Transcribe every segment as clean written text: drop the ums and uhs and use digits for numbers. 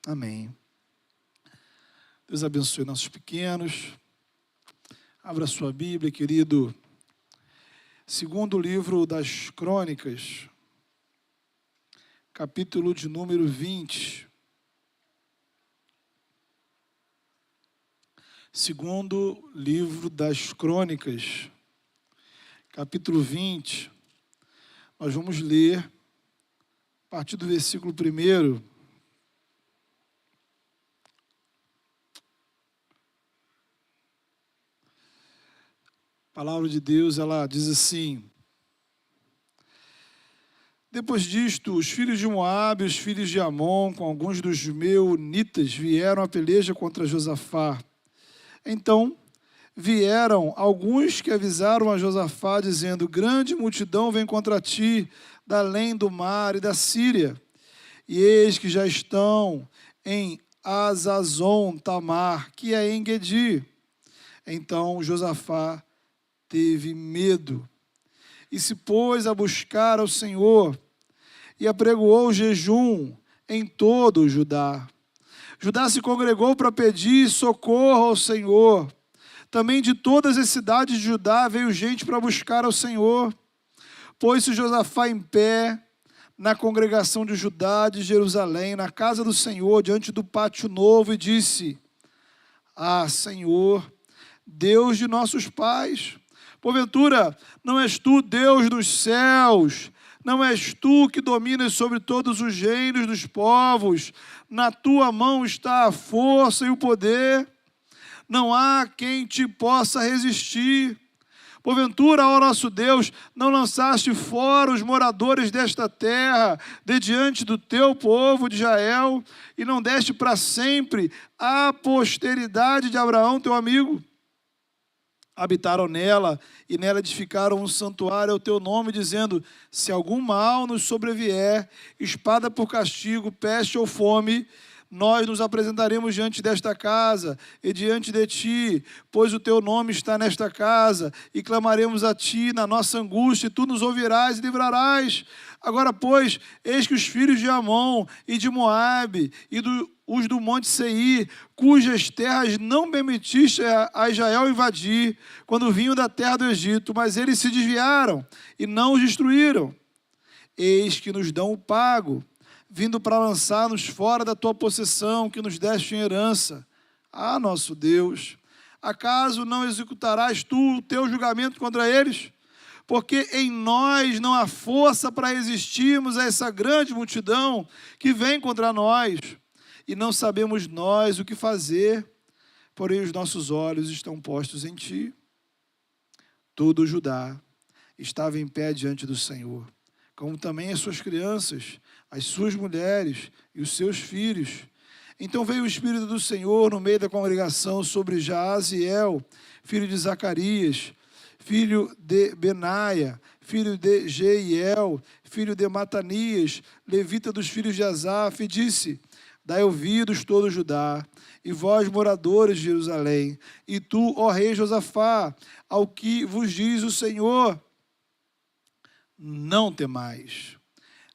Amém. Deus abençoe nossos pequenos. Abra sua Bíblia, querido. Segundo livro das Crônicas, capítulo de número 20. Segundo livro das Crônicas, capítulo 20. Nós vamos ler a partir do versículo 1. A palavra de Deus, ela diz assim: depois disto, os filhos de Moabe e os filhos de Amon, com alguns dos meunitas, vieram à peleja contra Josafá. Então, vieram alguns que avisaram a Josafá, dizendo: grande multidão vem contra ti, da além do mar e da Síria. E eis que já estão em Azazon Tamar, que é em Guedi. Então, Josafá teve medo e se pôs a buscar ao Senhor e apregoou jejum em todo o Judá. Judá se congregou para pedir socorro ao Senhor. Também de todas as cidades de Judá veio gente para buscar ao Senhor. Pôs-se Josafá em pé na congregação de Judá de Jerusalém, na casa do Senhor, diante do pátio novo, e disse: ah, Senhor, Deus de nossos pais, porventura, não és tu Deus dos céus, não és tu que dominas sobre todos os reinos dos povos, na tua mão está a força e o poder, não há quem te possa resistir. Porventura, ó nosso Deus, não lançaste fora os moradores desta terra, de diante do teu povo de Israel, e não deste para sempre a posteridade de Abraão, teu amigo? Habitaram nela, e nela edificaram um santuário ao teu nome, dizendo: se algum mal nos sobrevier, espada por castigo, peste ou fome, nós nos apresentaremos diante desta casa e diante de ti, pois o teu nome está nesta casa, e clamaremos a ti na nossa angústia, e tu nos ouvirás e livrarás. Agora, pois, eis que os filhos de Amon e de Moabe e os do monte Seir, cujas terras não permitiste a Israel invadir, quando vinham da terra do Egito, mas eles se desviaram e não os destruíram. Eis que nos dão o pago, vindo para lançar-nos fora da tua possessão, que nos deste em herança. Ah, nosso Deus, acaso não executarás tu o teu julgamento contra eles? Porque em nós não há força para resistirmos a essa grande multidão que vem contra nós, e não sabemos nós o que fazer, porém os nossos olhos estão postos em ti. Todo o Judá estava em pé diante do Senhor, como também as suas crianças, as suas mulheres e os seus filhos. Então veio o Espírito do Senhor no meio da congregação sobre Jaaziel, filho de Zacarias, filho de Benaia, filho de Jeiel, filho de Matanias, levita dos filhos de Asaf, e disse: dai ouvidos todo Judá, e vós, moradores de Jerusalém, e tu, ó rei Josafá, ao que vos diz o Senhor: não temais,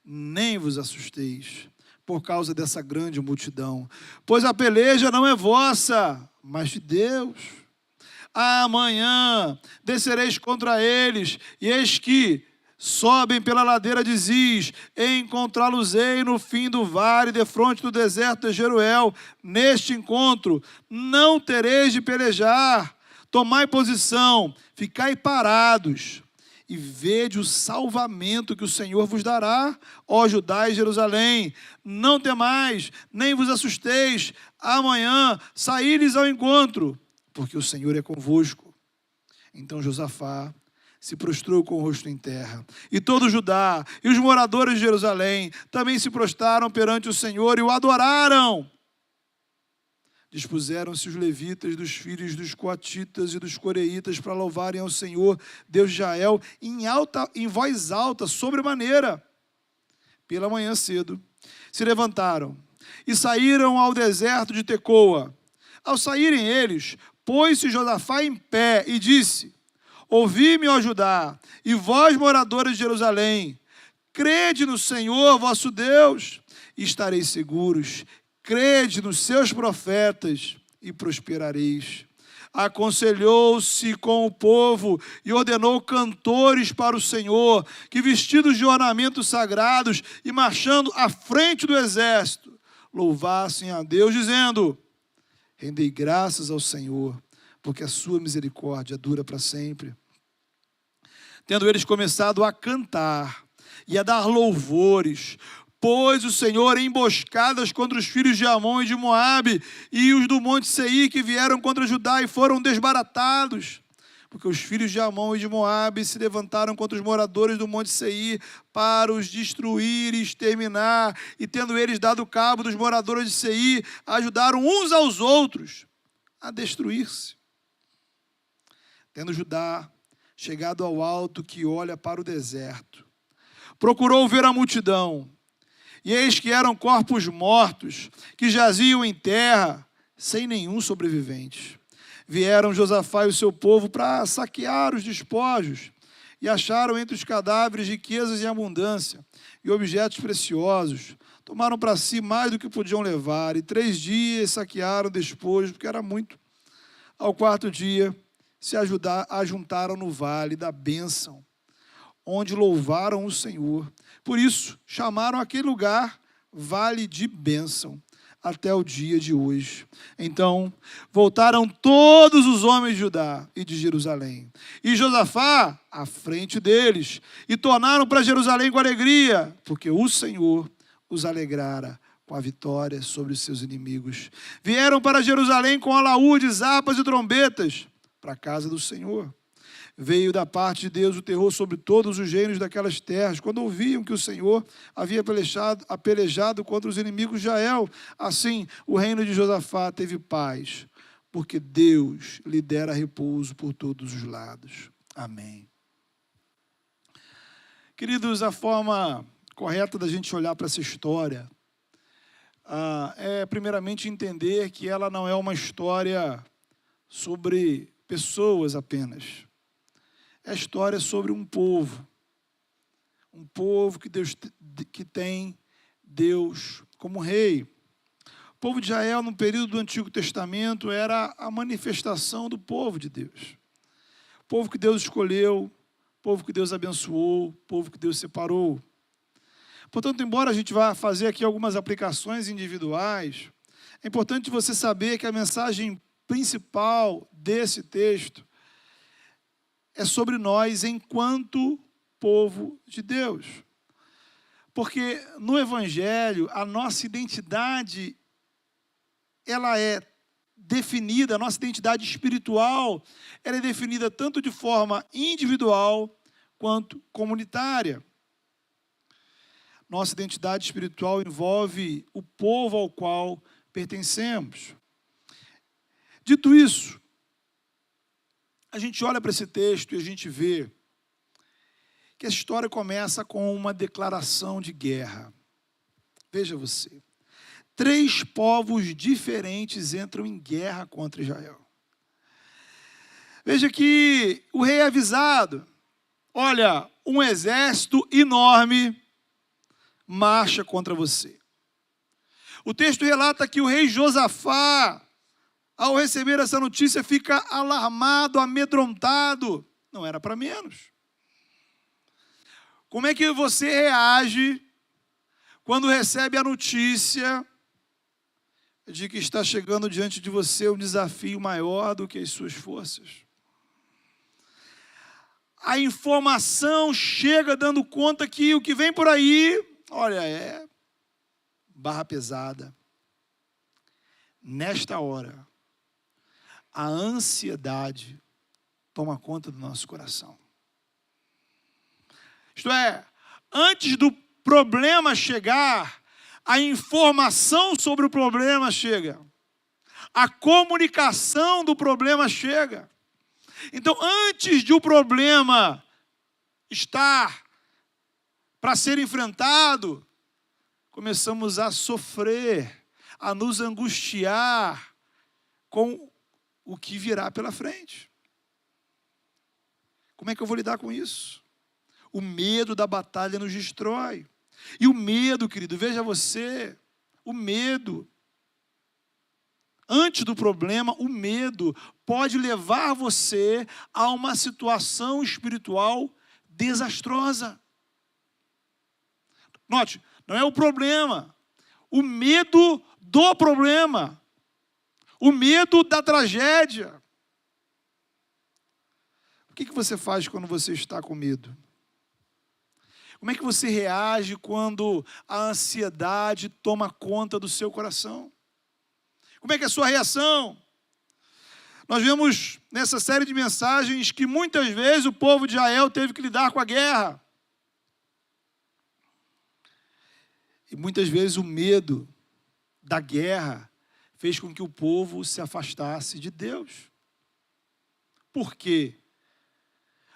nem vos assusteis, por causa dessa grande multidão, pois a peleja não é vossa, mas de Deus. Amanhã descereis contra eles, e eis que sobem pela ladeira de Ziz, encontrá-los-ei no fim do vale, defronte do deserto de Jeruel. Neste encontro não tereis de pelejar, tomai posição, ficai parados, e vede o salvamento que o Senhor vos dará, ó Judá e Jerusalém. Não temais, nem vos assusteis, amanhã saí-lhes ao encontro, porque o Senhor é convosco. Então Josafá se prostrou com o rosto em terra, e todo Judá e os moradores de Jerusalém também se prostraram perante o Senhor e o adoraram. Dispuseram-se os levitas dos filhos dos coatitas e dos coreitas para louvarem ao Senhor, Deus de Israel, em voz alta, sobremaneira. Pela manhã cedo se levantaram e saíram ao deserto de Tecoa. Ao saírem eles, pôs-se Josafá em pé e disse: ouvi-me, ó Judá, e vós, moradores de Jerusalém, crede no Senhor vosso Deus, e estareis seguros. crede nos seus profetas e prosperareis. Aconselhou-se com o povo e ordenou cantores para o Senhor, que vestidos de ornamentos sagrados e marchando à frente do exército, louvassem a Deus, dizendo: rendei graças ao Senhor, porque a sua misericórdia dura para sempre. Tendo eles começado a cantar e a dar louvores, pôs o Senhor emboscadas contra os filhos de Amon e de Moabe e os do monte Seir que vieram contra Judá e foram desbaratados. Porque os filhos de Amon e de Moabe se levantaram contra os moradores do monte Seir para os destruir e exterminar. E tendo eles dado cabo dos moradores de Seir, ajudaram uns aos outros a destruir-se. Tendo Judá chegado ao alto que olha para o deserto, procurou ver a multidão, e eis que eram corpos mortos, que jaziam em terra, sem nenhum sobrevivente. Vieram Josafá e o seu povo para saquear os despojos, e acharam entre os cadáveres riquezas em abundância, e objetos preciosos. Tomaram para si mais do que podiam levar, e 3 dias saquearam despojos, porque era muito. Ao 4º dia, se ajuntaram no vale da bênção, onde louvaram o Senhor. Por isso, chamaram aquele lugar Vale de Bênção, até o dia de hoje. Então, voltaram todos os homens de Judá e de Jerusalém, e Josafá à frente deles, e tornaram para Jerusalém com alegria, porque o Senhor os alegrara com a vitória sobre os seus inimigos. Vieram para Jerusalém com alaúdes, harpas e trombetas, para a casa do Senhor. Veio da parte de Deus o terror sobre todos os reinos daquelas terras, quando ouviam que o Senhor havia pelejado contra os inimigos de Israel. Assim, o reino de Josafá teve paz, porque Deus lhe dera repouso por todos os lados. Amém. Queridos, a forma correta da gente olhar para essa história é, primeiramente, entender que ela não é uma história sobre pessoas apenas. É a história sobre um povo que tem Deus como rei. O povo de Israel, no período do Antigo Testamento, era a manifestação do povo de Deus. O povo que Deus escolheu, o povo que Deus abençoou, o povo que Deus separou. Portanto, embora a gente vá fazer aqui algumas aplicações individuais, é importante você saber que a mensagem principal desse texto é sobre nós enquanto povo de Deus. Porque no Evangelho, a nossa identidade, ela é definida, a nossa identidade espiritual, ela é definida tanto de forma individual quanto comunitária. Nossa identidade espiritual envolve o povo ao qual pertencemos. Dito isso, a gente olha para esse texto e a gente vê que a história começa com uma declaração de guerra. Veja você, 3 povos diferentes entram em guerra contra Israel. Veja que o rei é avisado. Olha, um exército enorme marcha contra você. O texto relata que o rei Josafá, ao receber essa notícia, fica alarmado, amedrontado. Não era para menos. Como é que você reage quando recebe a notícia de que está chegando diante de você um desafio maior do que as suas forças? A informação chega dando conta que o que vem por aí, olha, é barra pesada. Nesta hora, a ansiedade toma conta do nosso coração. Isto é, antes do problema chegar, a informação sobre o problema chega. A comunicação do problema chega. Então, antes de o problema estar para ser enfrentado, começamos a sofrer, a nos angustiar com o que virá pela frente. Como é que eu vou lidar com isso? O medo da batalha nos destrói. E o medo, querido, veja você, o medo antes do problema, o medo pode levar você a uma situação espiritual desastrosa. Note, não é o problema, o medo do problema, o medo da tragédia. O que você faz quando você está com medo? Como é que você reage quando a ansiedade toma conta do seu coração? Como é que é a sua reação? Nós vemos nessa série de mensagens que muitas vezes o povo de Israel teve que lidar com a guerra. E muitas vezes o medo da guerra fez com que o povo se afastasse de Deus. Por quê?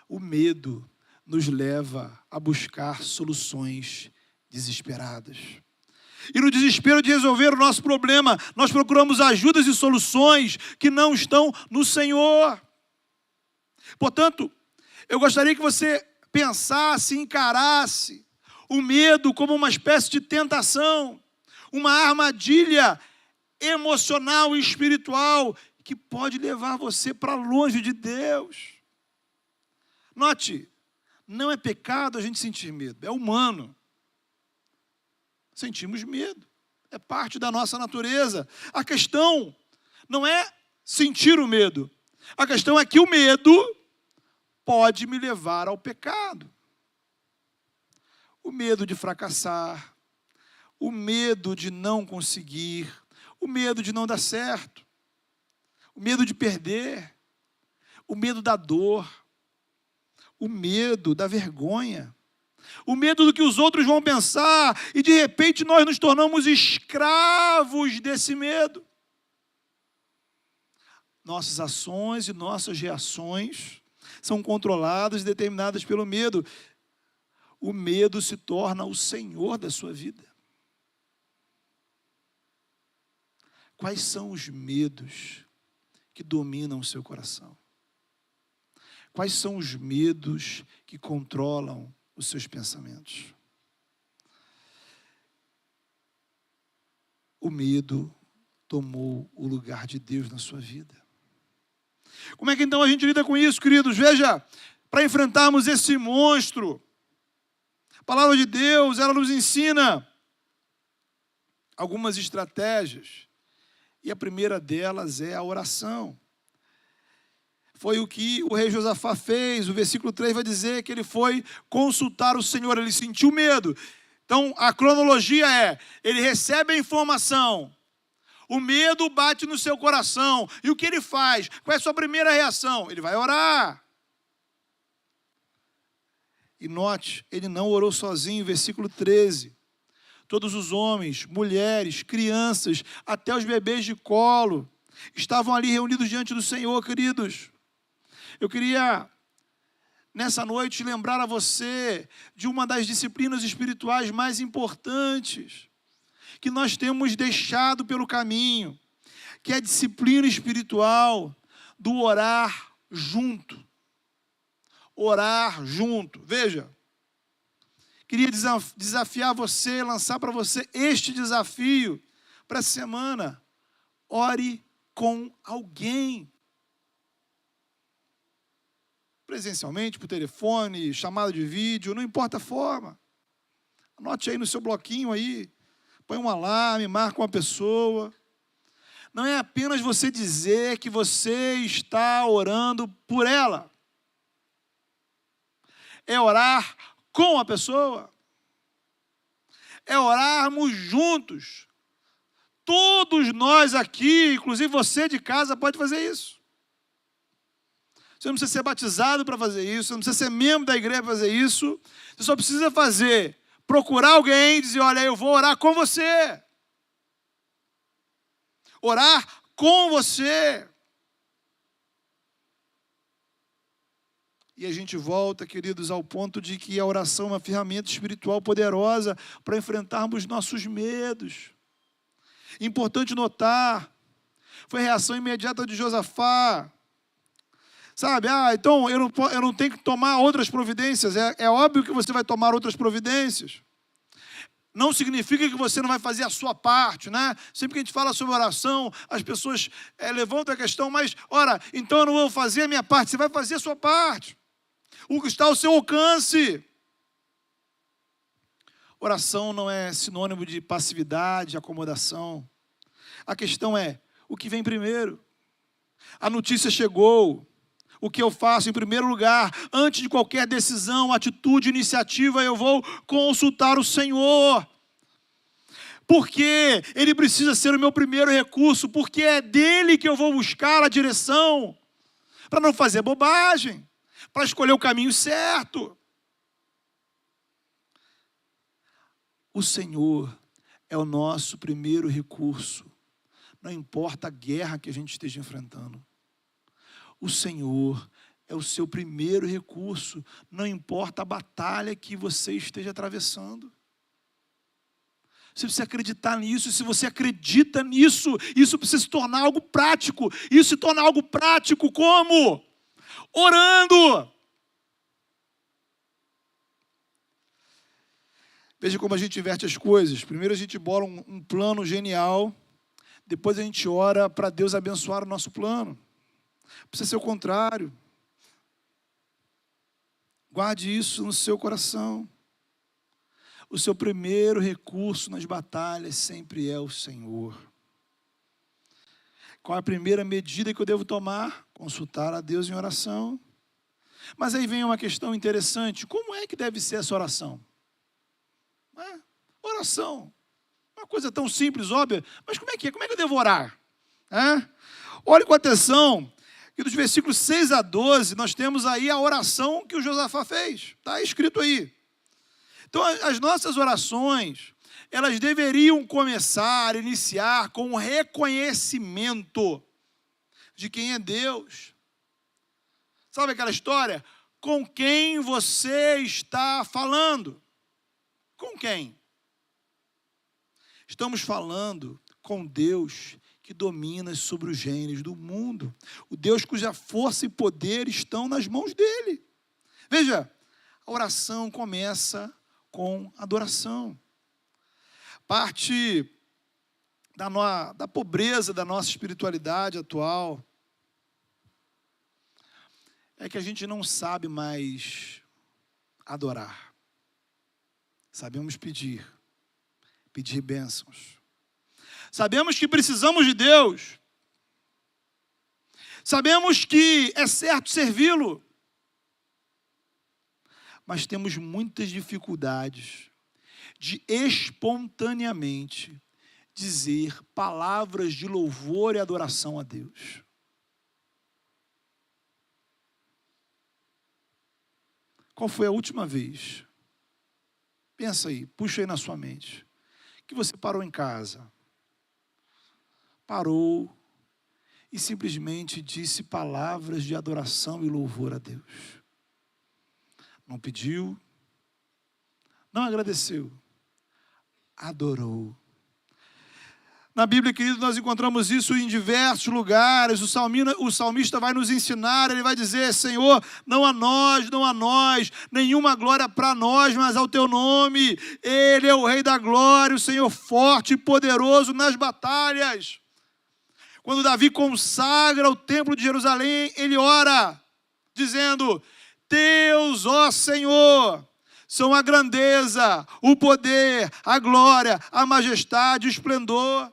O medo nos leva a buscar soluções desesperadas. E no desespero de resolver o nosso problema, nós procuramos ajudas e soluções que não estão no Senhor. Portanto, eu gostaria que você pensasse, encarasse o medo como uma espécie de tentação, uma armadilha emocional e espiritual que pode levar você para longe de Deus. Note, não é pecado a gente sentir medo, é humano. Sentimos medo, é parte da nossa natureza. A questão não é sentir o medo, a questão é que o medo pode me levar ao pecado. O medo de fracassar, o medo de não conseguir, o medo de não dar certo, o medo de perder, o medo da dor, o medo da vergonha, o medo do que os outros vão pensar, e de repente nós nos tornamos escravos desse medo. Nossas ações e nossas reações são controladas e determinadas pelo medo. O medo se torna o senhor da sua vida. Quais são os medos que dominam o seu coração? Quais são os medos que controlam os seus pensamentos? O medo tomou o lugar de Deus na sua vida. Como é que então a gente lida com isso, queridos? Veja, para enfrentarmos esse monstro, a palavra de Deus, ela nos ensina algumas estratégias. E a primeira delas é a oração. Foi o que o rei Josafá fez. O versículo 3 vai dizer que ele foi consultar o Senhor, ele sentiu medo. Então, a cronologia é, ele recebe a informação, o medo bate no seu coração, e o que ele faz? Qual é a sua primeira reação? Ele vai orar. E note, ele não orou sozinho, versículo 13. Todos os homens, mulheres, crianças, até os bebês de colo, estavam ali reunidos diante do Senhor, queridos. Eu queria, nessa noite, lembrar a você de uma das disciplinas espirituais mais importantes que nós temos deixado pelo caminho, que é a disciplina espiritual do orar junto. Orar junto. Veja, queria desafiar você, lançar para você este desafio para essa semana. Ore com alguém. Presencialmente, por telefone, chamada de vídeo, não importa a forma. Anote aí no seu bloquinho aí, põe um alarme, marca uma pessoa. Não é apenas você dizer que você está orando por ela. É orar com a pessoa. É orarmos juntos. Todos nós aqui, inclusive você de casa, pode fazer isso. Você não precisa ser batizado para fazer isso, você não precisa ser membro da igreja para fazer isso. Você só precisa procurar alguém e dizer, olha, eu vou orar com você. Orar com você. E a gente volta, queridos, ao ponto de que a oração é uma ferramenta espiritual poderosa para enfrentarmos nossos medos. Importante notar, foi a reação imediata de Josafá. Sabe, então eu não tenho que tomar outras providências. É óbvio que você vai tomar outras providências. não significa que você não vai fazer a sua parte, né? Sempre que a gente fala sobre oração, as pessoas levantam a questão, mas, ora, então eu não vou fazer a minha parte. Você vai fazer a sua parte. O que está ao seu alcance. Oração não é sinônimo de passividade, acomodação. A questão é, o que vem primeiro? A notícia chegou. O que eu faço em primeiro lugar? Antes de qualquer decisão, atitude, iniciativa, eu vou consultar o Senhor. Porque Ele precisa ser o meu primeiro recurso, porque é dEle que eu vou buscar a direção, para não fazer bobagem, para escolher o caminho certo. O Senhor é o nosso primeiro recurso, não importa a guerra que a gente esteja enfrentando. O Senhor é o seu primeiro recurso, não importa a batalha que você esteja atravessando. Se você acreditar nisso, se você acredita nisso, isso precisa se tornar algo prático. Isso se torna algo prático como? Orando. Veja como a gente inverte as coisas. Primeiro a gente bola um plano genial, depois a gente ora para Deus abençoar o nosso plano. Precisa ser o contrário. Guarde isso no seu coração. O seu primeiro recurso nas batalhas sempre é o Senhor. Qual é a primeira medida que eu devo tomar? Consultar a Deus em oração. Mas aí vem uma questão interessante. Como é que deve ser essa oração? Oração. Uma coisa tão simples, óbvia. Mas como é que é? Como é que eu devo orar? Olhe com atenção. E dos versículos 6 a 12, nós temos aí a oração que o Josafá fez. Está escrito aí. Então, as nossas orações, elas deveriam iniciar com um reconhecimento de quem é Deus. Sabe aquela história? Com quem você está falando? Com quem? Estamos falando com Deus que domina sobre os reinos do mundo. O Deus cuja força e poder estão nas mãos dele. Veja, a oração começa com adoração. Parte da pobreza da nossa espiritualidade atual é que a gente não sabe mais adorar. Sabemos pedir bênçãos. Sabemos que precisamos de Deus. Sabemos que é certo servi-lo. Mas temos muitas dificuldades de espontaneamente dizer palavras de louvor e adoração a Deus. Qual foi a última vez? Pensa aí, puxa aí na sua mente. Que você parou em casa. Parou e simplesmente disse palavras de adoração e louvor a Deus. Não pediu, não agradeceu, adorou. Na Bíblia, querido, nós encontramos isso em diversos lugares. O salmista vai nos ensinar, ele vai dizer: Senhor, não a nós, nenhuma glória para nós, mas ao teu nome. Ele é o Rei da glória, o Senhor forte e poderoso nas batalhas. Quando Davi consagra o templo de Jerusalém, ele ora, dizendo: Teus, ó Senhor, são a grandeza, o poder, a glória, a majestade, o esplendor.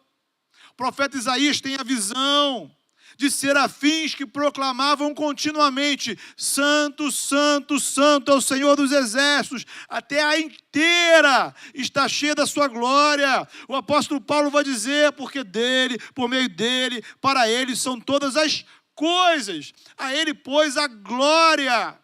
O profeta Isaías tem a visão de serafins que proclamavam continuamente: Santo, Santo, Santo é o Senhor dos exércitos, até a inteira está cheia da sua glória. O apóstolo Paulo vai dizer: porque dele, por meio dele, para ele são todas as coisas, a ele, pois, a glória.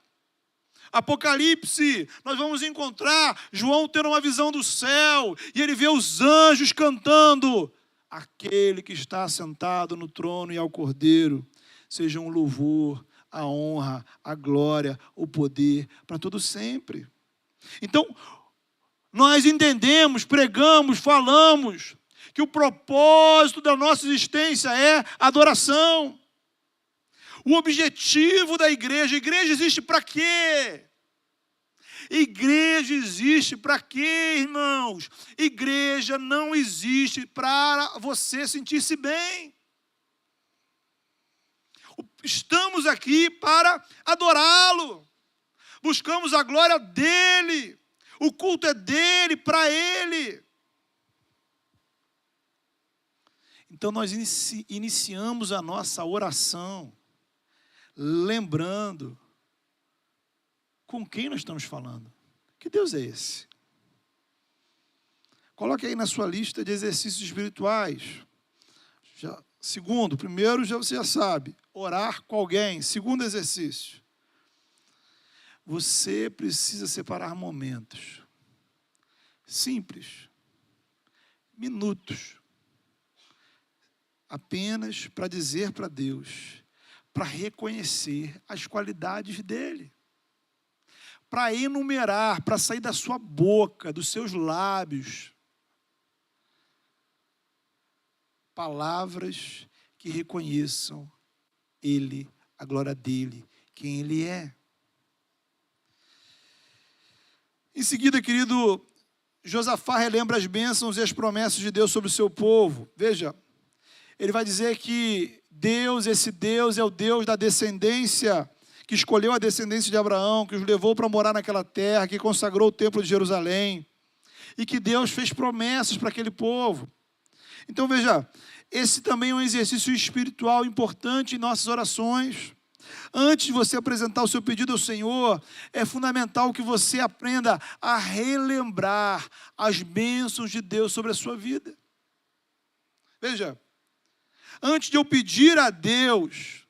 Apocalipse, nós vamos encontrar João tendo uma visão do céu, e ele vê os anjos cantando: aquele que está sentado no trono e ao Cordeiro, sejam o louvor, a honra, a glória, o poder, para todo sempre. Então, nós entendemos, pregamos, falamos, que o propósito da nossa existência é adoração. O objetivo da igreja, a igreja existe para quê? Igreja existe para quê, irmãos? Igreja não existe para você sentir-se bem. Estamos aqui para adorá-lo. Buscamos a glória dele. O culto é dele, para ele. Então nós iniciamos a nossa oração lembrando com quem nós estamos falando. Que Deus é esse? Coloque aí na sua lista de exercícios espirituais. Primeiro você já sabe, orar com alguém. Segundo exercício, você precisa separar momentos simples, minutos, apenas para dizer para Deus, para reconhecer as qualidades dele, para enumerar, para sair da sua boca, dos seus lábios, palavras que reconheçam ele, a glória dele, quem ele é. Em seguida, querido, Josafá relembra as bênçãos e as promessas de Deus sobre o seu povo. Veja, ele vai dizer que esse Deus é o Deus da descendência, que escolheu a descendência de Abraão, que os levou para morar naquela terra, que consagrou o templo de Jerusalém, e que Deus fez promessas para aquele povo. Então veja, esse também é um exercício espiritual importante em nossas orações. Antes de você apresentar o seu pedido ao Senhor, é fundamental que você aprenda a relembrar as bênçãos de Deus sobre a sua vida. Veja, antes de eu pedir a Deus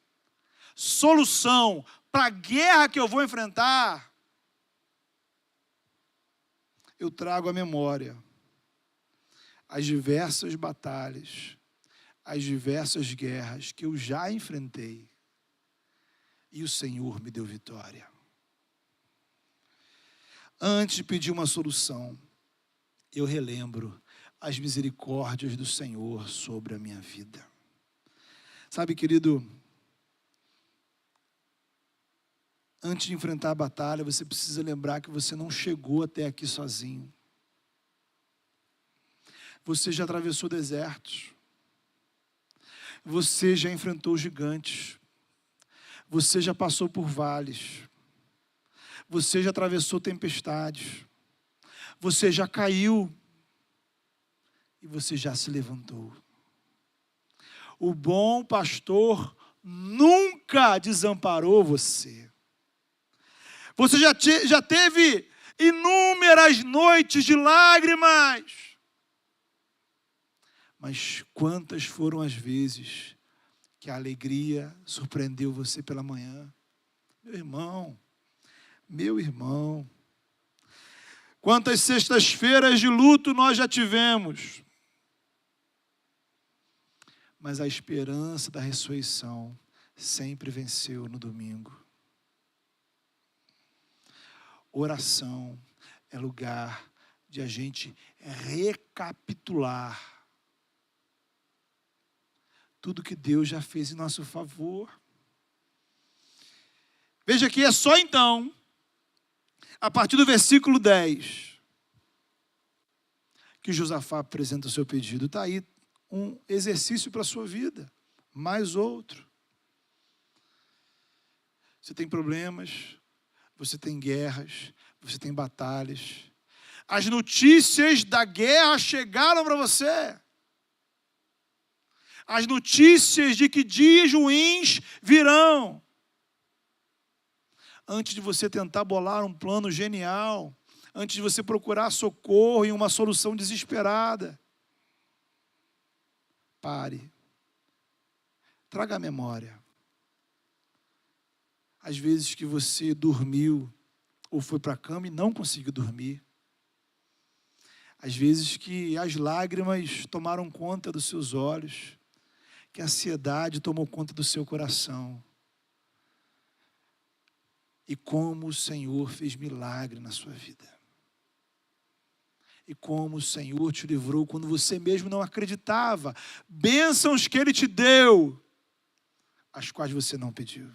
solução para a guerra que eu vou enfrentar, eu trago à memória as diversas batalhas, as diversas guerras que eu já enfrentei e o Senhor me deu vitória. Antes de pedir uma solução, eu relembro as misericórdias do Senhor sobre a minha vida. Sabe, querido, antes de enfrentar a batalha, você precisa lembrar que você não chegou até aqui sozinho. Você já atravessou desertos. Você já enfrentou gigantes. Você já passou por vales. Você já atravessou tempestades. Você já caiu. E você já se levantou. O bom pastor nunca desamparou você. Você já teve inúmeras noites de lágrimas. Mas quantas foram as vezes que a alegria surpreendeu você pela manhã? Meu irmão. Quantas sextas-feiras de luto nós já tivemos? Mas a esperança da ressurreição sempre venceu no domingo. Oração é lugar de a gente recapitular tudo que Deus já fez em nosso favor. Veja que é só então, a partir do versículo 10, que Josafá apresenta o seu pedido. Está aí um exercício para a sua vida, mais outro. Você tem problemas, você tem guerras, você tem batalhas. As notícias da guerra chegaram para você. As notícias de que dias ruins virão. Antes de você tentar bolar um plano genial, antes de você procurar socorro em uma solução desesperada, pare. Traga a memória. Às vezes que você dormiu ou foi para a cama e não conseguiu dormir. Às vezes que as lágrimas tomaram conta dos seus olhos, que a ansiedade tomou conta do seu coração. E como o Senhor fez milagre na sua vida. E como o Senhor te livrou quando você mesmo não acreditava. Bênçãos que Ele te deu, as quais você não pediu.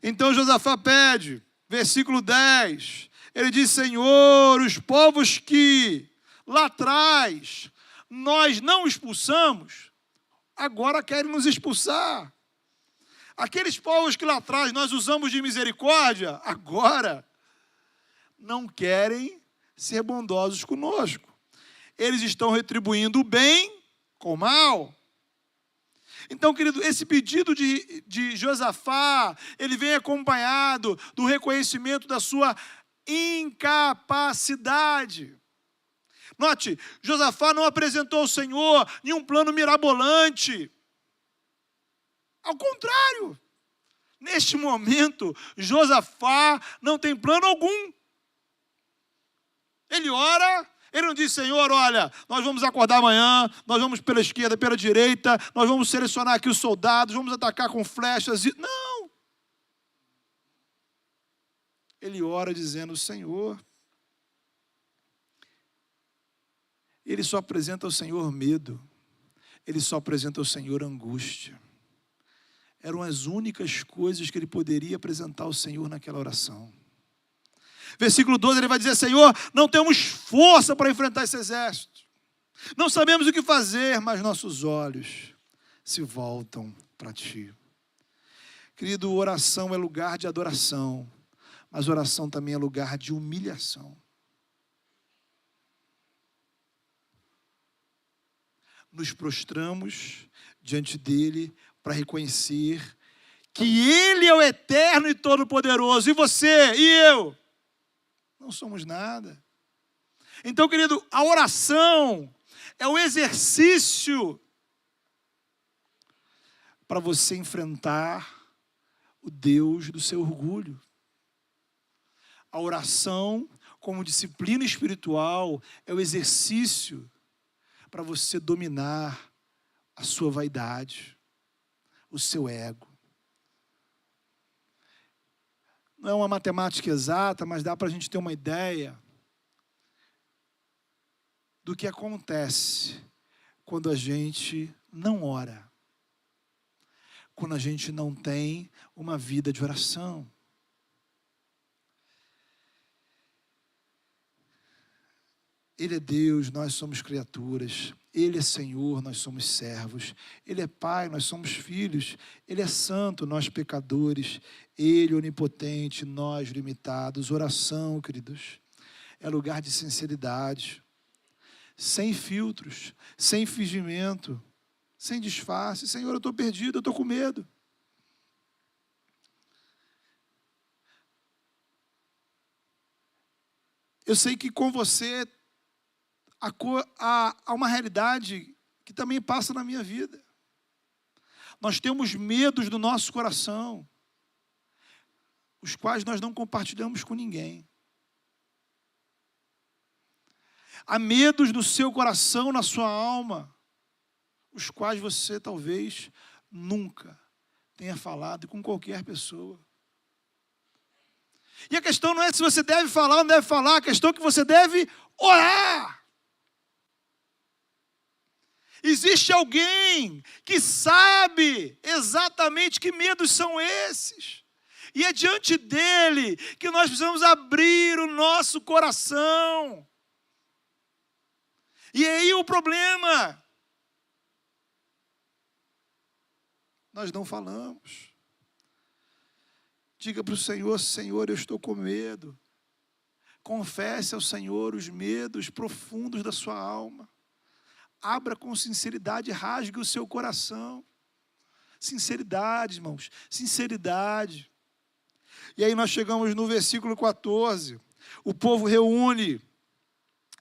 Então Josafá pede, versículo 10, ele diz: Senhor, os povos que lá atrás nós não expulsamos, agora querem nos expulsar. Aqueles povos que lá atrás nós usamos de misericórdia, agora não querem ser bondosos conosco. Eles estão retribuindo o bem com o mal. Então, querido, esse pedido de Josafá, ele vem acompanhado do reconhecimento da sua incapacidade. Note, Josafá não apresentou ao Senhor nenhum plano mirabolante. Ao contrário, neste momento, Josafá não tem plano algum. Ele ora, ele não diz: Senhor, olha, nós vamos acordar amanhã, nós vamos pela esquerda, pela direita, nós vamos selecionar aqui os soldados, vamos atacar com flechas. Não. Ele ora dizendo: Senhor. Ele só apresenta ao Senhor medo, ele só apresenta ao Senhor angústia. Eram as únicas coisas que ele poderia apresentar ao Senhor naquela oração. Versículo 12, ele vai dizer: Senhor, não temos força para enfrentar esse exército. Não sabemos o que fazer, mas nossos olhos se voltam para Ti. Querido, oração é lugar de adoração, mas oração também é lugar de humilhação. Nos prostramos diante dEle para reconhecer que Ele é o eterno e todo-poderoso, e você e eu não somos nada. Então, querido, a oração é o exercício para você enfrentar o Deus do seu orgulho. A oração, como disciplina espiritual, é o exercício para você dominar a sua vaidade, o seu ego. Não é uma matemática exata, mas dá para a gente ter uma ideia do que acontece quando a gente não ora, quando a gente não tem uma vida de oração. Ele é Deus, nós somos criaturas. Ele é Senhor, nós somos servos. Ele é Pai, nós somos filhos. Ele é santo, nós pecadores. Ele é onipotente, nós limitados. Oração, queridos, é lugar de sinceridade, sem filtros, sem fingimento, sem disfarce. Senhor, eu estou perdido, eu estou com medo. Eu sei que com você há uma realidade que também passa na minha vida. Nós temos medos do nosso coração, os quais nós não compartilhamos com ninguém. Há medos no seu coração, na sua alma, os quais você talvez nunca tenha falado com qualquer pessoa. E a questão não é se você deve falar ou não deve falar, a questão é que você deve orar. Existe alguém que sabe exatamente que medos são esses. E é diante dele que nós precisamos abrir o nosso coração. E aí o problema: nós não falamos. Diga para o Senhor: Senhor, eu estou com medo. Confesse ao Senhor os medos profundos da sua alma. Abra com sinceridade, rasgue o seu coração. Sinceridade, irmãos, sinceridade. E aí nós chegamos no versículo 14. O povo reúne.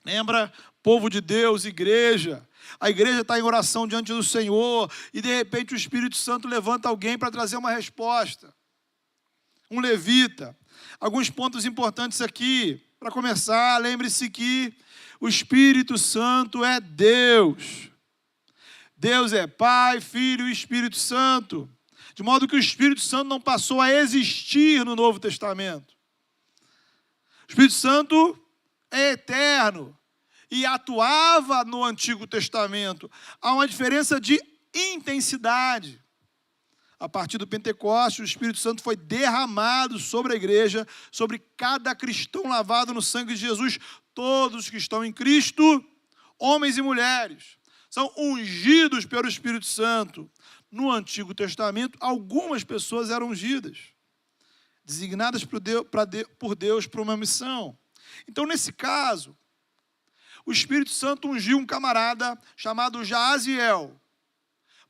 Lembra? Povo de Deus, igreja. A igreja está em oração diante do Senhor. E de repente o Espírito Santo levanta alguém para trazer uma resposta. Um levita. Alguns pontos importantes aqui. Para começar, lembre-se que o Espírito Santo é Deus. Deus é Pai, Filho e Espírito Santo. De modo que o Espírito Santo não passou a existir no Novo Testamento. O Espírito Santo é eterno e atuava no Antigo Testamento. Há uma diferença de intensidade. A partir do Pentecostes, o Espírito Santo foi derramado sobre a igreja, sobre cada cristão lavado no sangue de Jesus. Todos que estão em Cristo, homens e mulheres, são ungidos pelo Espírito Santo. No Antigo Testamento, algumas pessoas eram ungidas, designadas por Deus para uma missão. Então, nesse caso, o Espírito Santo ungiu um camarada chamado Jaziel,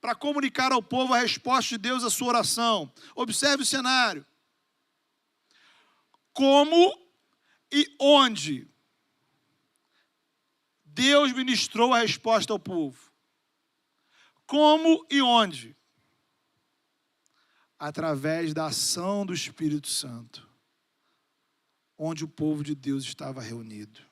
para comunicar ao povo a resposta de Deus à sua oração. Observe o cenário. Como e onde Deus ministrou a resposta ao povo? Como e onde? Através da ação do Espírito Santo, onde o povo de Deus estava reunido.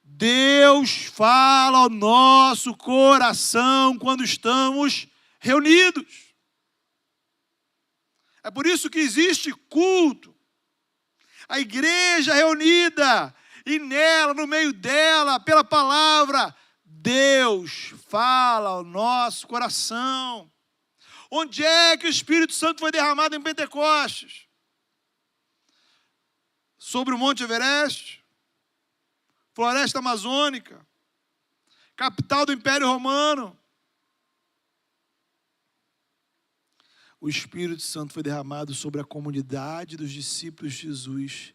Deus fala ao nosso coração quando estamos reunidos. É por isso que existe culto. A igreja reunida, e nela, no meio dela, pela palavra, Deus fala ao nosso coração. Onde é que o Espírito Santo foi derramado em Pentecostes? Sobre o Monte Everest? Floresta Amazônica, capital do Império Romano. O Espírito Santo foi derramado sobre a comunidade dos discípulos de Jesus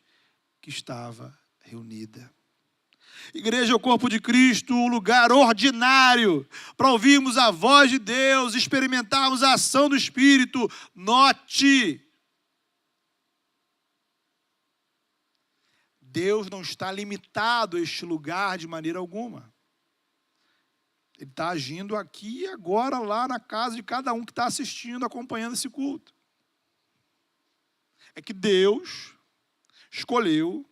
que estava reunida. Igreja é o corpo de Cristo, um lugar ordinário para ouvirmos a voz de Deus, experimentarmos a ação do Espírito. Note, Deus não está limitado a este lugar de maneira alguma. Ele está agindo aqui e agora, lá na casa de cada um que está assistindo, acompanhando esse culto. É que Deus escolheu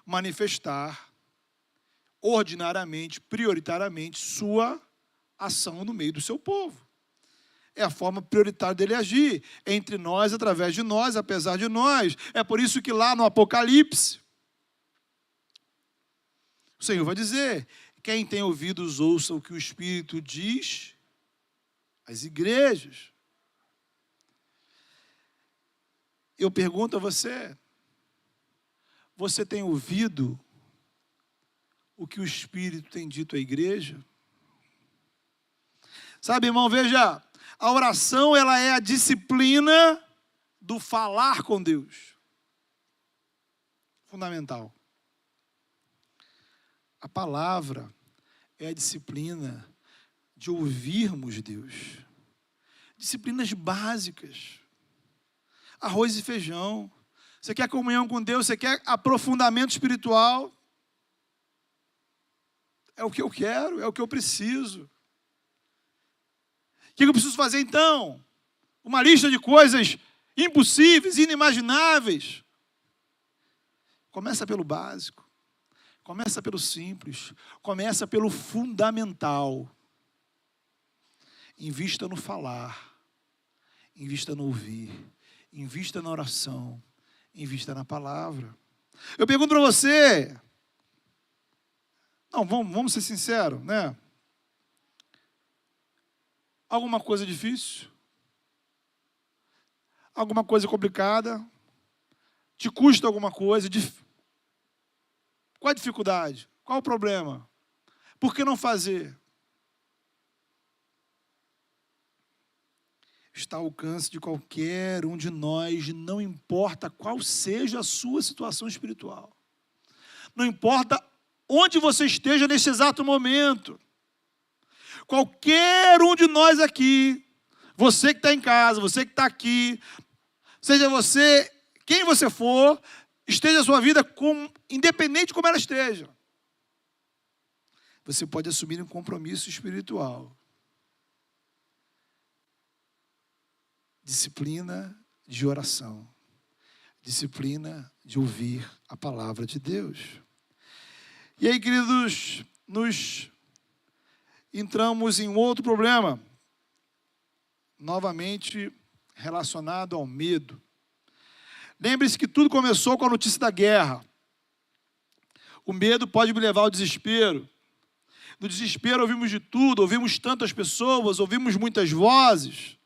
manifestar ordinariamente, prioritariamente, sua ação no meio do seu povo. É a forma prioritária dele agir, entre nós, através de nós, apesar de nós. É por isso que lá no Apocalipse, o Senhor vai dizer: quem tem ouvidos, ouça o que o Espírito diz às igrejas. Eu pergunto a você, você tem ouvido o que o Espírito tem dito à igreja? Sabe, irmão, veja, a oração, ela é a disciplina do falar com Deus. Fundamental. A palavra é a disciplina de ouvirmos Deus. Disciplinas básicas. Arroz e feijão. Você quer comunhão com Deus? Você quer aprofundamento espiritual? É o que eu quero, é o que eu preciso. O que eu preciso fazer então? Uma lista de coisas impossíveis, inimagináveis. Começa pelo básico. Começa pelo simples, começa pelo fundamental. Invista no falar, invista no ouvir, invista na oração, invista na palavra. Eu pergunto para você, não, vamos ser sinceros, né? Alguma coisa difícil? Alguma coisa complicada? Te custa alguma coisa? Qual a dificuldade? Qual o problema? Por que não fazer? Está ao alcance de qualquer um de nós, não importa qual seja a sua situação espiritual. Não importa onde você esteja nesse exato momento. Qualquer um de nós aqui, você que está em casa, você que está aqui, seja você, quem você for, esteja a sua vida independente de como ela esteja. Você pode assumir um compromisso espiritual. Disciplina de oração. Disciplina de ouvir a palavra de Deus. E aí, queridos, nos entramos em um outro problema, novamente relacionado ao medo. Lembre-se que tudo começou com a notícia da guerra. O medo pode me levar ao desespero. No desespero ouvimos de tudo, ouvimos tantas pessoas, ouvimos muitas vozes.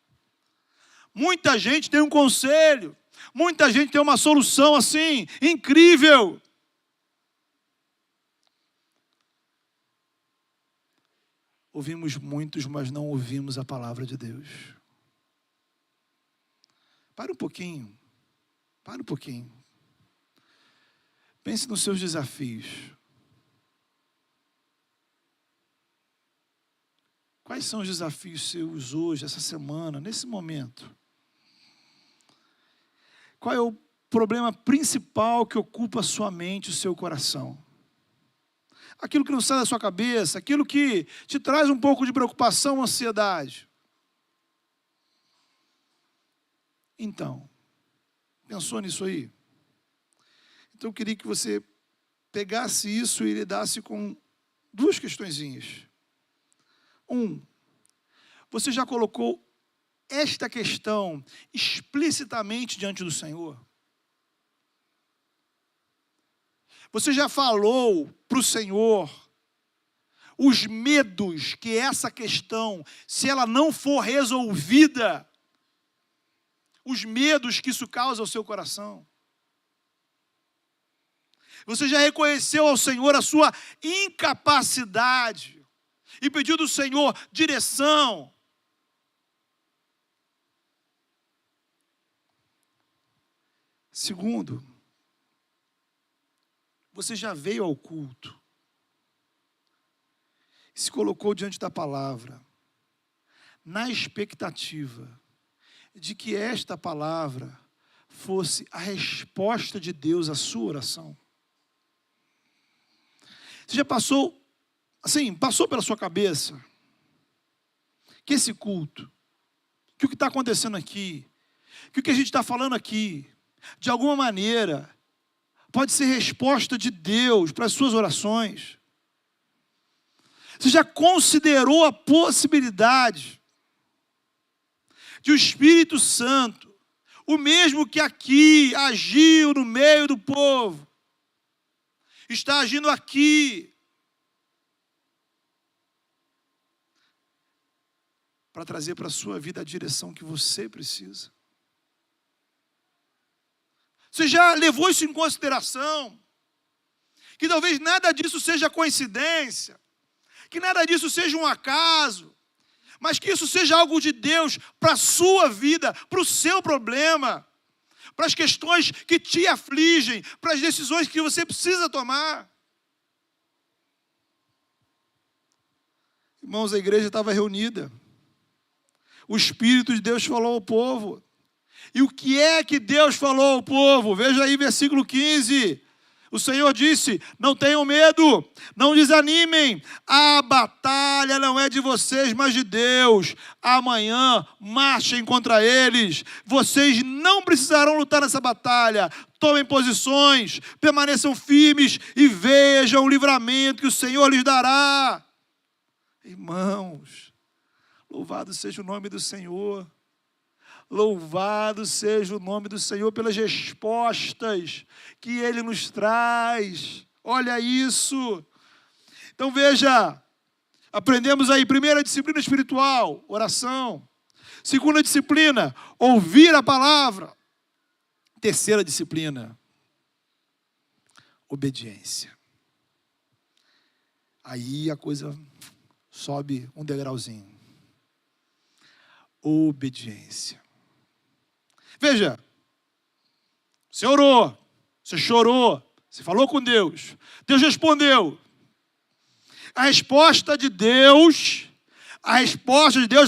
Muita gente tem um conselho, muita gente tem uma solução assim, incrível. Ouvimos muitos, mas não ouvimos a palavra de Deus. Para um pouquinho. Para um pouquinho. Pense nos seus desafios. Quais são os desafios seus hoje, essa semana, nesse momento? Qual é o problema principal que ocupa a sua mente, o seu coração? Aquilo que não sai da sua cabeça, aquilo que te traz um pouco de preocupação, ansiedade. Então, pensou nisso aí? Então eu queria que você pegasse isso e lidasse com duas questõezinhas. Você já colocou esta questão explicitamente diante do Senhor? Você já falou para o Senhor os medos que essa questão, se ela não for resolvida, os medos que isso causa ao seu coração? Você já reconheceu ao Senhor a sua incapacidade e pediu do Senhor direção? Segundo, você já veio ao culto e se colocou diante da palavra na expectativa de que esta palavra fosse a resposta de Deus à sua oração? Você já passou pela sua cabeça que esse culto, que o que está acontecendo aqui, que o que a gente está falando aqui, de alguma maneira, pode ser resposta de Deus para as suas orações? Você já considerou a possibilidade de o Espírito Santo, o mesmo que aqui agiu no meio do povo, está agindo aqui para trazer para a sua vida a direção que você precisa? Você já levou isso em consideração? Que talvez nada disso seja coincidência, que nada disso seja um acaso, mas que isso seja algo de Deus para a sua vida, para o seu problema, para as questões que te afligem, para as decisões que você precisa tomar. Irmãos, a igreja estava reunida. O Espírito de Deus falou ao povo. E o que é que Deus falou ao povo? Veja aí versículo 15. O Senhor disse: não tenham medo, não desanimem. A batalha não é de vocês, mas de Deus. Amanhã marchem contra eles. Vocês não precisarão lutar nessa batalha. Tomem posições, permaneçam firmes e vejam o livramento que o Senhor lhes dará. Irmãos, louvado seja o nome do Senhor. Louvado seja o nome do Senhor pelas respostas que Ele nos traz. Olha isso. Então veja, aprendemos aí, primeira disciplina espiritual, oração. Segunda disciplina, ouvir a palavra. Terceira disciplina, obediência. Aí a coisa sobe um degrauzinho. Obediência. Veja, você orou, você chorou, você falou com Deus, Deus respondeu. A resposta de Deus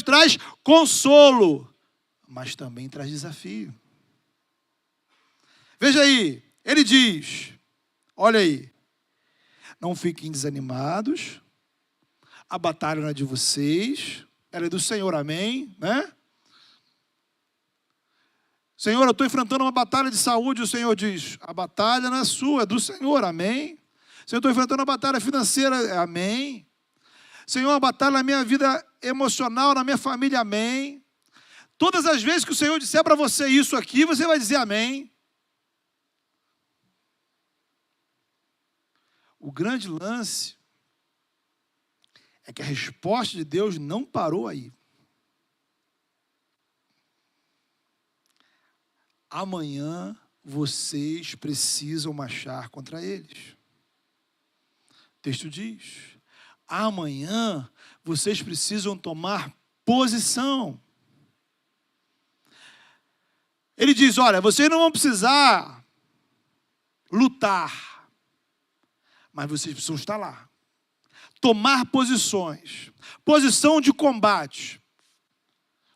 traz consolo, mas também traz desafio. Veja aí, ele diz, olha aí, não fiquem desanimados, a batalha não é de vocês, ela é do Senhor, amém, né? Senhor, eu estou enfrentando uma batalha de saúde, o Senhor diz, a batalha não é sua, é do Senhor, amém? Senhor, eu estou enfrentando uma batalha financeira, amém? Senhor, uma batalha na minha vida emocional, na minha família, amém? Todas as vezes que o Senhor disser para você isso aqui, você vai dizer amém. O grande lance é que a resposta de Deus não parou aí. amanhã vocês precisam marchar contra eles. O texto diz, amanhã vocês precisam tomar posição. Ele diz, olha, vocês não vão precisar lutar, mas vocês precisam estar lá. Tomar posições. Posição de combate.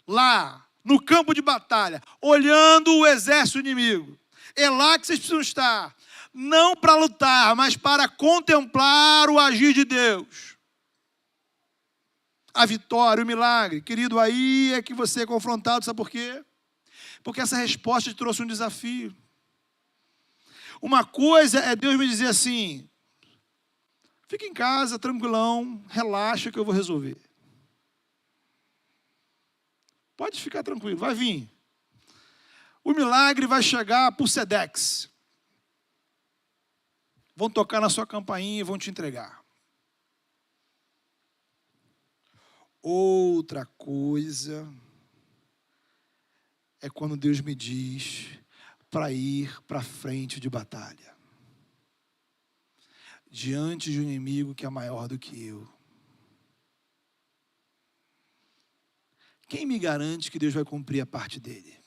Lá, no campo de batalha, olhando o exército inimigo. É lá que vocês precisam estar. Não para lutar, mas para contemplar o agir de Deus. A vitória, o milagre. Querido, aí é que você é confrontado, sabe por quê? Porque essa resposta te trouxe um desafio. Uma coisa é Deus me dizer assim, fica em casa, tranquilão, relaxa que eu vou resolver. Pode ficar tranquilo, vai vir. O milagre vai chegar por Sedex. Vão tocar na sua campainha e vão te entregar. Outra coisa é quando Deus me diz para ir para frente de batalha. Diante de um inimigo que é maior do que eu. Quem me garante que Deus vai cumprir a parte dele?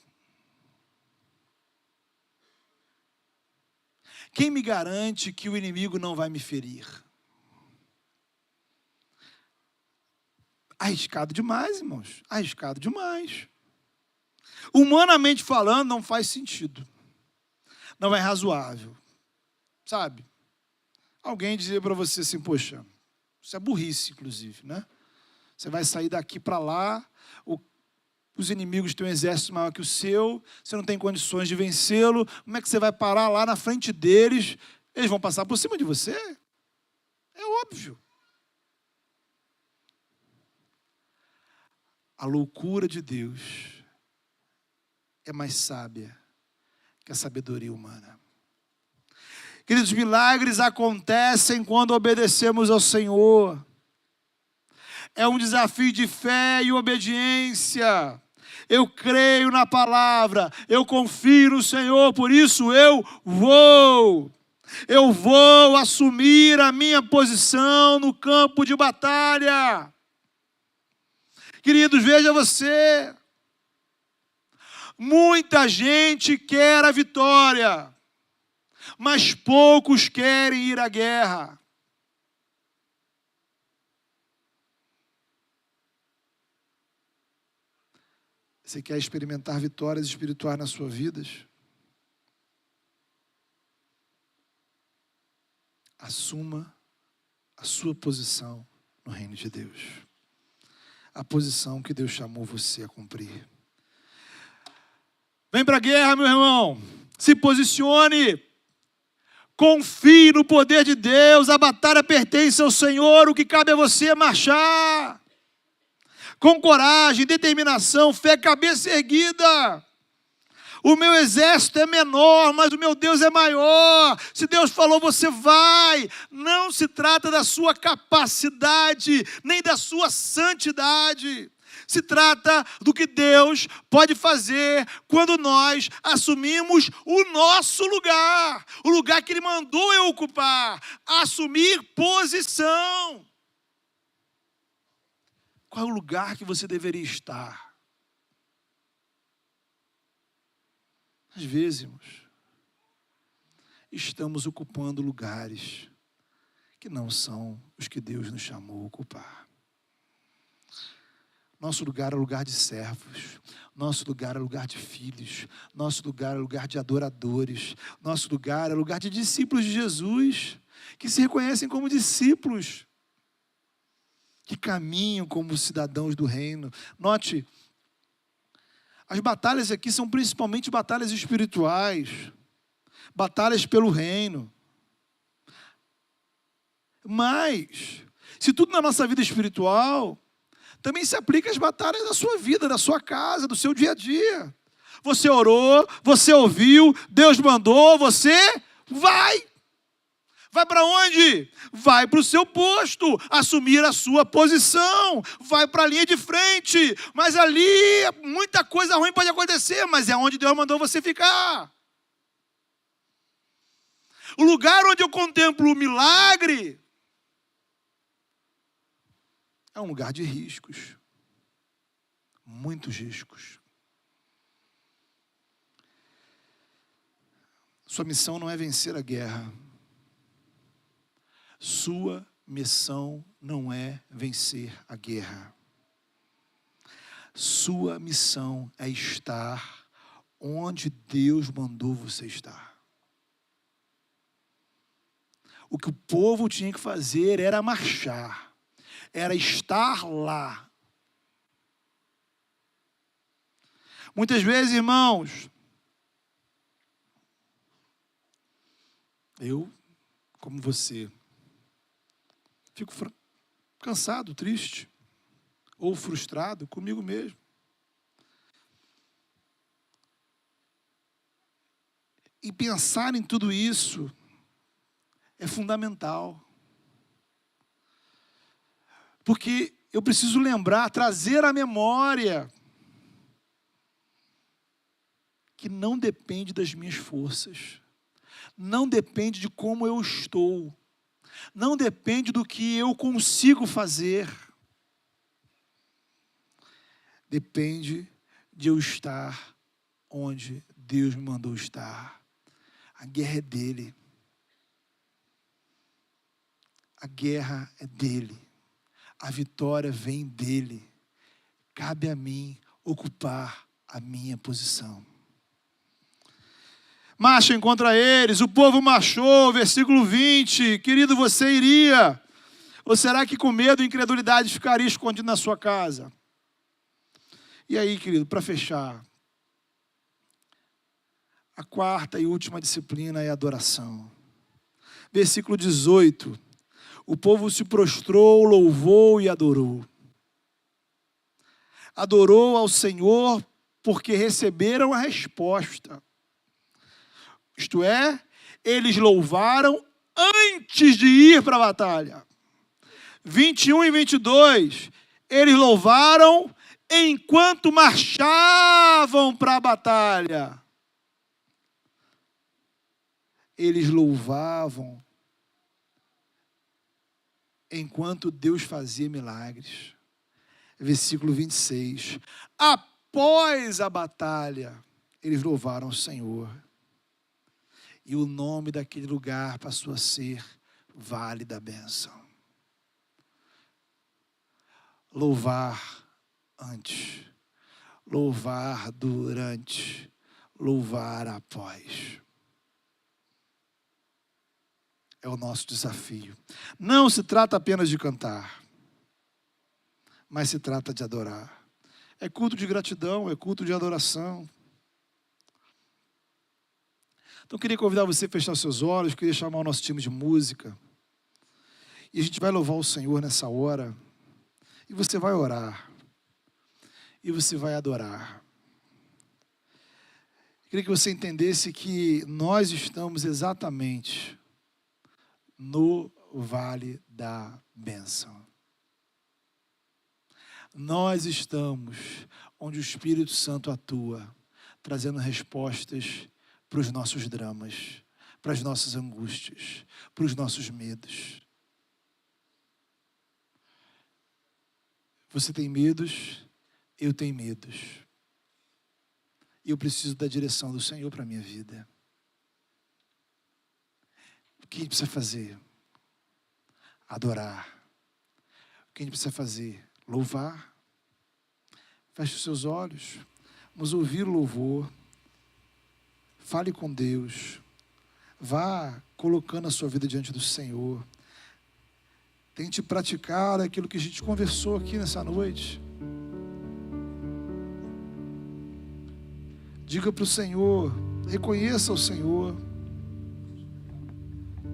Quem me garante que o inimigo não vai me ferir? Arriscado demais, irmãos. Arriscado demais. Humanamente falando, não faz sentido. Não é razoável. Sabe? Alguém dizer para você assim, poxa, isso é burrice, inclusive, né? Você vai sair daqui para lá, os inimigos têm um exército maior que o seu, você não tem condições de vencê-lo, como é que você vai parar lá na frente deles? Eles vão passar por cima de você? É óbvio. A loucura de Deus é mais sábia que a sabedoria humana. Queridos, milagres acontecem quando obedecemos ao Senhor. É um desafio de fé e obediência. Eu creio na palavra, eu confio no Senhor, por isso eu vou assumir a minha posição no campo de batalha. Queridos, veja você, muita gente quer a vitória, mas poucos querem ir à guerra. Você quer experimentar vitórias espirituais na sua vida? Assuma a sua posição no reino de Deus. A posição que Deus chamou você a cumprir. Vem para a guerra, meu irmão. Se posicione. Confie no poder de Deus. A batalha pertence ao Senhor. O que cabe a você é marchar. Com coragem, determinação, fé, cabeça erguida. O meu exército é menor, mas o meu Deus é maior. Se Deus falou, você vai. Não se trata da sua capacidade, nem da sua santidade. Se trata do que Deus pode fazer quando nós assumimos o nosso lugar. O lugar que Ele mandou eu ocupar. Assumir posição. Qual é o lugar que você deveria estar? Às vezes, irmãos, estamos ocupando lugares que não são os que Deus nos chamou a ocupar. Nosso lugar é lugar de servos. Nosso lugar é lugar de filhos. Nosso lugar é lugar de adoradores. Nosso lugar é lugar de discípulos de Jesus, que se reconhecem como discípulos, que caminham como cidadãos do reino. Note, as batalhas aqui são principalmente batalhas espirituais, batalhas pelo reino. Mas, se tudo na nossa vida espiritual, também se aplica às batalhas da sua vida, da sua casa, do seu dia a dia. Você orou, você ouviu, Deus mandou, você vai. Vai para onde? Vai para o seu posto, assumir a sua posição, vai para a linha de frente. Mas ali muita coisa ruim pode acontecer, mas é onde Deus mandou você ficar. O lugar onde eu contemplo o milagre é um lugar de riscos, muitos riscos. Sua missão não é vencer a guerra. Sua missão não é vencer a guerra. Sua missão é estar onde Deus mandou você estar. O que o povo tinha que fazer era marchar, era estar lá. Muitas vezes, irmãos, eu, como você, fico cansado, triste, ou frustrado comigo mesmo. E pensar em tudo isso é fundamental. Porque eu preciso lembrar, trazer à memória que não depende das minhas forças, não depende de como eu estou, não depende do que eu consigo fazer. Depende de eu estar onde Deus me mandou estar. A guerra é dele. A guerra é dele. A vitória vem dele. Cabe a mim ocupar a minha posição. Marchem contra eles, o povo marchou, versículo 20. Querido, você iria? Ou será que com medo e incredulidade ficaria escondido na sua casa? E aí, querido, para fechar, a quarta e última disciplina é a adoração. Versículo 18. O povo se prostrou, louvou e adorou. Adorou ao Senhor porque receberam a resposta. Isto é, eles louvaram antes de ir para a batalha. 21 e 22, eles louvaram enquanto marchavam para a batalha. Eles louvavam enquanto Deus fazia milagres. Versículo 26. Após a batalha, eles louvaram o Senhor. E o nome daquele lugar passou a ser Vale da Bênção. Louvar antes, louvar durante, louvar após. É o nosso desafio. Não se trata apenas de cantar, mas se trata de adorar. É culto de gratidão, é culto de adoração. Então, eu queria convidar você a fechar os seus olhos, queria chamar o nosso time de música. E a gente vai louvar o Senhor nessa hora. E você vai orar. E você vai adorar. Eu queria que você entendesse que nós estamos exatamente no Vale da Bênção. Nós estamos onde o Espírito Santo atua, trazendo respostas para os nossos dramas, para as nossas angústias, para os nossos medos. Você tem medos, eu tenho medos. E eu preciso da direção do Senhor para a minha vida. O que a gente precisa fazer? Adorar. O que a gente precisa fazer? Louvar. Feche os seus olhos. Vamos ouvir o louvor. Fale com Deus. Vá colocando a sua vida diante do Senhor. Tente praticar aquilo que a gente conversou aqui nessa noite. Diga para o Senhor, reconheça o Senhor.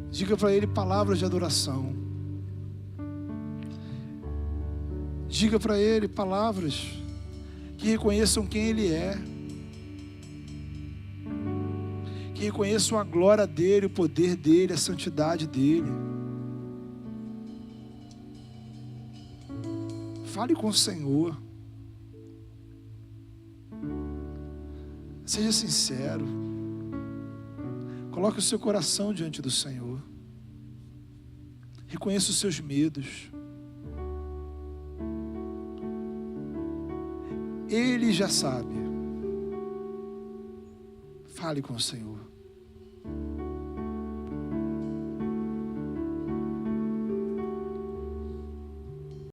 Diga para Ele palavras de adoração. Diga para Ele palavras que reconheçam quem Ele é. que reconheçam a glória dEle, o poder dEle, a santidade dEle. Fale com o Senhor. Seja sincero. Coloque o seu coração diante do Senhor. Reconheça os seus medos. Ele já sabe. Fale com o Senhor.